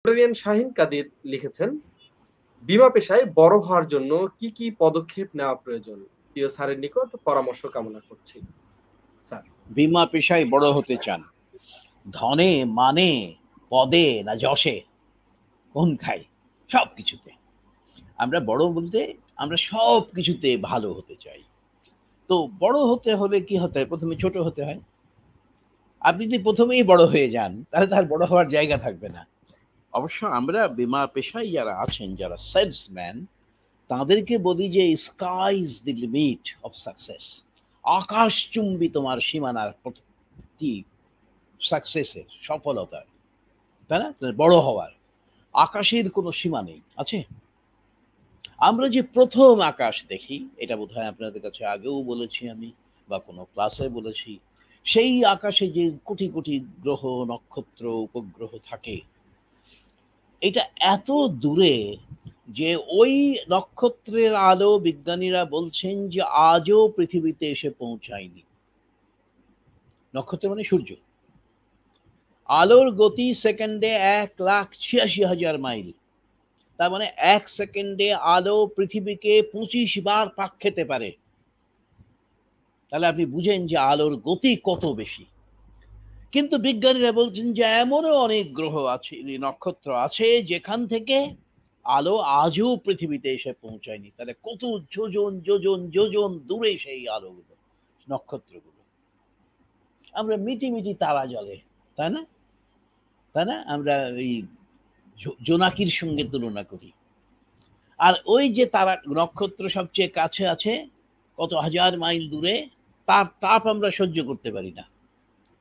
লিব্রেরিয়ান শাহিন কাদির লিখেছেন, বীমা পেশায় বড় হওয়ার জন্য কি, কি পদক্ষেপ নেওয়া প্রয়োজন? প্রিয় স্যারের নিকট পরামর্শ কামনা করছি। স্যার। বীমা পেশায় বড় হতে চান, ধনে, মানে, পদে না যশে? কোন খাই? সব কিছুতে। আমরা বড় বলতে আমরা সব কিছুতে ভালো হতে চাই। তো বড় হতে হলে কি হতে হয়? প্রথমে ছোট হতে হয়। আপনি যদি প্রথমেই বড় হয়ে যান তাহলে তার বড় হওয়ার জায়গা থাকবে না। অবশ্য আমরা বীমা পেশায় যারা আছেন, যারা সেলসম্যান, তাদেরকে বলি যে sky is the limit of success. আকাশচুম্বী তোমার সীমানার কি সাকসেসের, সফলতার, তাই না? বড় হওয়ার আকাশের কোনো সীমা নেই, আছে? আমরা যে প্রথম আকাশ দেখি, এটা বোধহয় আপনাদের কাছে আগেও বলেছি আমি, বা কোনো ক্লাসে বলেছি, সেই আকাশে যে কোটি কোটি গ্রহ, নক্ষত্র, উপগ্রহ থাকে, এটা এত দূরে যে ওই নক্ষত্রের আলো বিজ্ঞানীরা বলছেন যে আজও পৃথিবীতে এসে পৌঁছায়নি। নক্ষত্র মানে সূর্য। আলোর গতি সেকেন্ডে 1,86,000 মাইল। তার মানে 1 সেকেন্ডে আলো পৃথিবীকে 25 বার পাক খেতে পারে। তাহলে আপনি বুঝেন যে আলোর গতি কত বেশি। কিন্তু বিজ্ঞানীরা বলছেন যে এমনও অনেক গ্রহ আছে, নক্ষত্র আছে, যেখান থেকে আলো আজও পৃথিবীতে এসে পৌঁছায়নি। তাহলে কত যোজন যোজন যোজন দূরে সেই আলোগুলো, নক্ষত্রগুলো। আমরা মিটি মিটি তারা জ্বলে, তাই না? তাই না? আমরা এই জোনাকির সঙ্গে তুলনা করি। আর ওই যে তারা, নক্ষত্র সবচেয়ে কাছে আছে, কত হাজার মাইল দূরে, তার তাপ আমরা সহ্য করতে পারি না।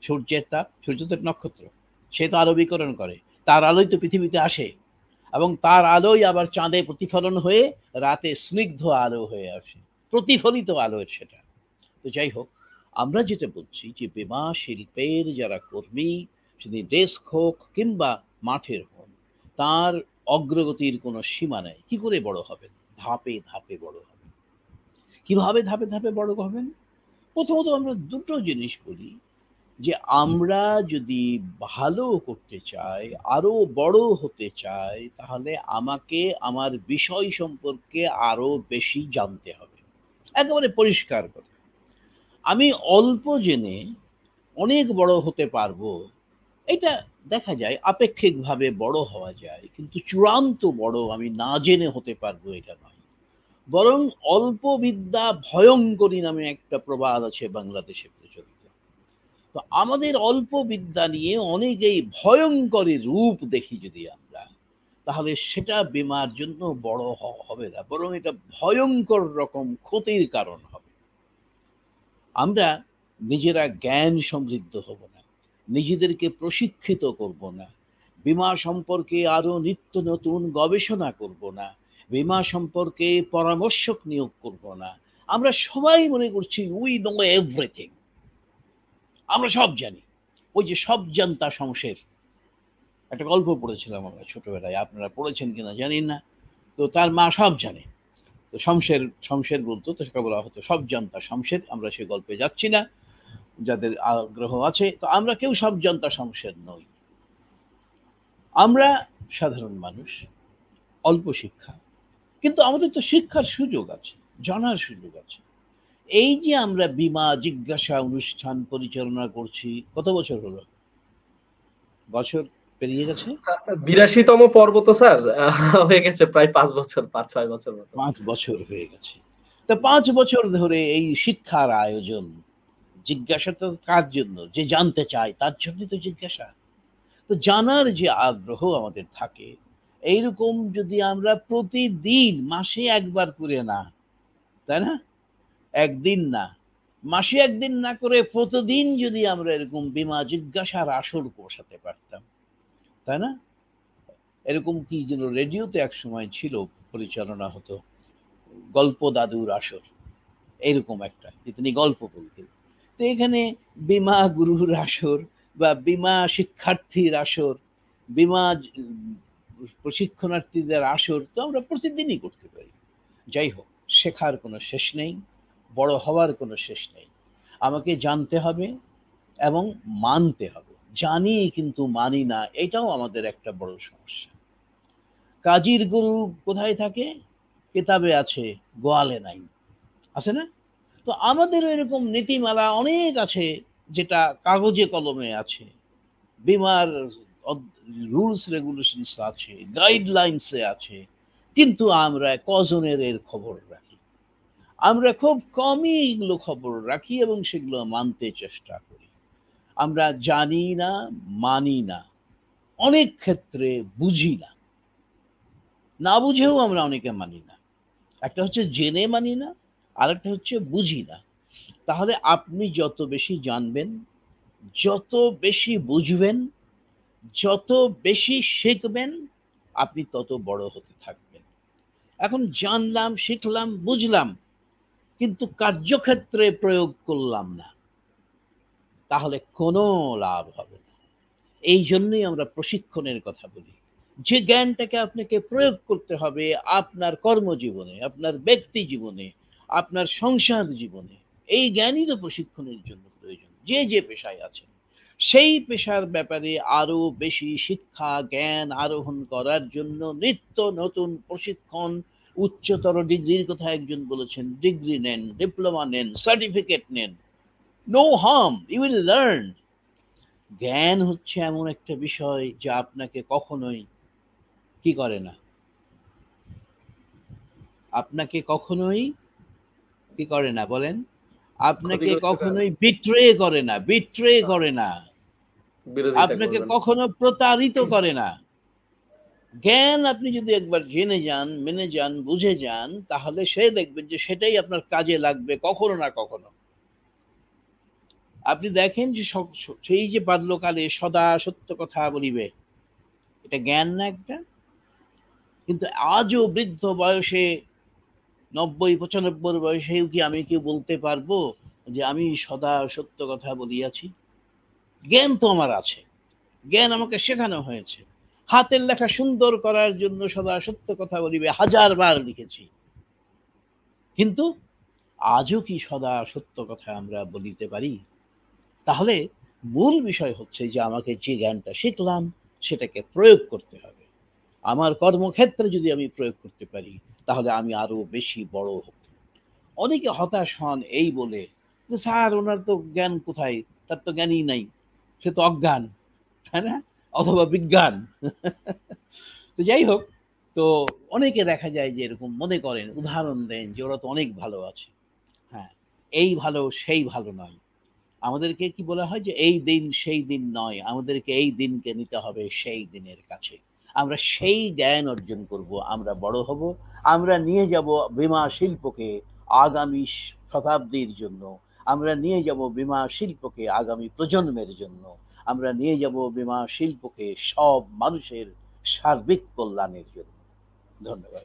সূর্যের তাপ, সূর্য তো নক্ষত্র, সে তো আলো বিকরণ করে, তার আলোই তো পৃথিবীতে আসে, এবং তার আলোই আবার চাঁদে প্রতিফলন হয়ে রাতে স্নিগ্ধ আলো হয়ে আসে, প্রতিফলিত আলো সেটা। তো যাই হোক, আমরা যেটা বলছি যে বীমা শিল্পের যারা কর্মী, সেটি ডেস্ক হোক কিংবা মাঠের হন, তার অগ্রগতির কোনো সীমা নেই। কি করে বড় হবেন? ধাপে ধাপে বড় হবেন। কিভাবে ধাপে ধাপে বড় হবেন? প্রথমত আমরা দুটো জিনিস করি, যে আমরা যদি ভালো করতে চাই, আরো বড় হতে চাই, তাহলে আমাকে আমার বিষয় সম্পর্কে আরো বেশি জানতে হবে। একেবারে পরিষ্কার কথা, আমি অল্প জেনে অনেক বড় হতে পারবো, এটা দেখা যায় আপেক্ষিকভাবে বড় হওয়া যায়, কিন্তু চূড়ান্ত বড় আমি না জেনে হতে পারবো এটা নয়। বরং অল্প বিদ্যা ভয়ঙ্করী নামে একটা প্রবাদ আছে বাংলাদেশে প্রচলিত। তো আমাদের অল্প বিদ্যা নিয়ে অনেকেই ভয়ঙ্করী রূপ দেখি যদি আমরা, তাহলে সেটা বীমার জন্য বড় হবে না, বরং এটা ভয়ঙ্কর রকম ক্ষতির কারণ হবে। আমরা নিজেরা জ্ঞান সমৃদ্ধ হব না, নিজেদেরকে প্রশিক্ষিত করব না, বীমা সম্পর্কে আরো নিত্য নতুন গবেষণা করব না, বীমা সম্পর্কে পরামর্শক নিয়োগ করব না। আমরা সবাই মনে করছি উই নো এভরিথিং, আমরা সব জানি। ওই যে সব জানতা শমশের, একটা গল্প পড়েছিলাম আমরা ছোটবেলায়, আপনারা পড়েছেন কিনা জানি না। তো তার মা সব জানে, তো শমশের শমশের বলতো, তো সেটা বলা হতো সব জানতা শমশের। আমরা সে গল্পে যাচ্ছি না, যাদের আগ্রহ আছে। তো আমরা কেউ সব জানতা শমশের নই। আমরা সাধারণ মানুষ, অল্প শিক্ষা, কিন্তু আমাদের তো শিক্ষার সুযোগ আছে, জানার সুযোগ আছে। এই যে আমরা বীমা জিজ্ঞাসা অনুষ্ঠান পরিচালনা করছি, কত বছর হলো? বছর পেরিয়ে গেছে? ৮২তম পর্ব তো স্যার হয়ে গেছে প্রায় ৫ বছর, ৫-৬ বছর মতো। ৫ বছর হয়ে গেছে। তা ৫ বছর ধরে এই শিক্ষার আয়োজন, জিজ্ঞাসা তো কার জন্য? যে জানতে চায় তার জন্যই তো জিজ্ঞাসা। তো জানার যে আগ্রহ আমাদের থাকে, এইরকম যদি আমরা প্রতিদিন, মাসে একবার করে না, তাই না? একদিন না, মাসে একদিন না করে প্রতিদিন যদি আমরা এরকম বীমা জিজ্ঞাসার আসর বসাতে পারতাম, তাই না? এরকম কি যেন রেডিওতে এক সময় ছিল, পরিচালনা হতো, গল্প দাদুর আসর, এরকম একটা, যে তিনি গল্প বলতেন। তো এখানে বীমা গুরুর আসর, বা বীমা শিক্ষার্থীর আসর, বীমা প্রশিক্ষণার্থীদের আসর, তো আমরা প্রতিদিনই করতে পারি। যাই হোক, শেখার কোনো শেষ নেই, বড় হওয়ার কোনো শেষ নেই। আমাকে জানতে হবে এবং মানতে হবে। জানি কিন্তু মানি না, এটাও আমাদের একটা বড় সমস্যা। কাজীর গরু কোথায় থাকে? কেতাবে আছে, গোয়ালে নাই। আছে না? তো আমাদের এরকম নীতিমালা অনেক আছে, যেটা কাগজে কলমে আছে। বিমার রুলস রেগুলেশনস আছে, গাইডলাইন্সে আছে, কিন্তু আমরা কজনের এর খবর রাখি? আমরা খুব কমই এগুলো খবর রাখি এবং সেগুলো মানতে চেষ্টা করি। আমরা জানি না, মানি না, অনেক ক্ষেত্রে বুঝি না। না বুঝেও আমরা অনেকে মানি না। একটা হচ্ছে জেনে মানি না, আর একটা হচ্ছে বুঝি না। তাহলে আপনি যত বেশি জানবেন, যত বেশি বুঝবেন, যত বেশি শিখবেন, আপনি তত বড় হতে থাকবেন। এখন জানলাম, শিখলাম, বুঝলাম, কিন্তু কার্যক্ষেত্রে প্রয়োগ করলাম না, তাহলে কোনো লাভ হবে না। এই জন্যই আমরা প্রশিক্ষণের কথা বলি, যে জ্ঞানটাকে আপনাকে প্রয়োগ করতে হবে আপনার কর্মজীবনে, আপনার ব্যক্তি জীবনে, আপনার সংসার জীবনে। এই জ্ঞানই তো প্রশিক্ষণের জন্য প্রয়োজন। যে যে পেশায় আছেন, সেই পেশার ব্যাপারে আরো বেশি শিক্ষা জ্ঞান আরোহণ করার জন্য নিত্য নতুন প্রশিক্ষণ। উচ্চতর ডিগ্রির কথা একজন বলেছেন, ডিগ্রি নেন, ডিপ্লোমা নেন, সার্টিফিকেট নেন, no harm, you will learn. জ্ঞান হচ্ছে এমন একটা বিষয় যা আপনাকে কখনোই কি করে না, আপনাকে কখনোই কি করে না বলেন, আপনাকে ক্ষতিগ্রস্ত করে, কখনোই বিট্রে করে না, বিট্রে করে না, বিরোধিতা আপনাকে করবে না। কখনো প্রতারিত করে না। জ্ঞান আপনি যদি একবার জেনে যান, মেনে যান, বুঝে যান, তাহলে সে দেখবেন যে সেটাই আপনার কাজে লাগবে কখনো না কখনো। আপনি দেখেন যে সেই যে বাল্যকালে সদা সত্য কথা বলিবে, এটা জ্ঞান না একটা? কিন্তু আজও বৃদ্ধ বয়সে ৯০-৯৫ বয়সেও কি আমি কেউ বলতে পারবো যে আমি সদা সত্য কথা বলিয়াছি? জ্ঞান তো আমার আছে, জ্ঞান আমাকে শেখানো হয়েছে। হাতের লেখা সুন্দর করার জন্য সদা সত্য কথা বলিবে ১০০০ বার লিখেছি, কিন্তু আজও কি সদা সত্য কথা আমরা বলিতে পারি? তাহলে মূল বিষয় হচ্ছে যে আমাকে যে জ্ঞানটা শিখলাম সেটাকে প্রয়োগ করতে হবে। আমার কর্মক্ষেত্রে যদি আমি প্রয়োগ করতে পারি, তাহলে আমি আরো বেশি বড় হব। অনেকে হতাশ হন এই বলে যে স্যার ওনার তো জ্ঞান কোথায়, তার তো জ্ঞানই নাই, সে তো অজ্ঞান, তাই না? অথবা বিজ্ঞান। তো যাই হোক, তো অনেকে দেখা যায় যে এরকম মনে করেন, উদাহরণ দেন যে ওরা তো অনেক ভালো আছে। হ্যাঁ, এই ভালো সেই ভালো নয়। আমাদেরকে কি বলা হয় যে এই দিন সেই দিন নয়, আমাদেরকে এই দিনকে নিতে হবে সেই দিনের কাছে। আমরা সেই জ্ঞান অর্জন করব, আমরা বড় হব, আমরা নিয়ে যাব বীমা শিল্পকে আগামী শতাব্দীর জন্য, আমরা নিয়ে যাব বীমা শিল্পকে আগামী প্রজন্মের জন্য, আমরা নিয়ে যাব বীমা শিল্পকে সব মানুষের সার্বিক কল্যাণের জন্য। ধন্যবাদ।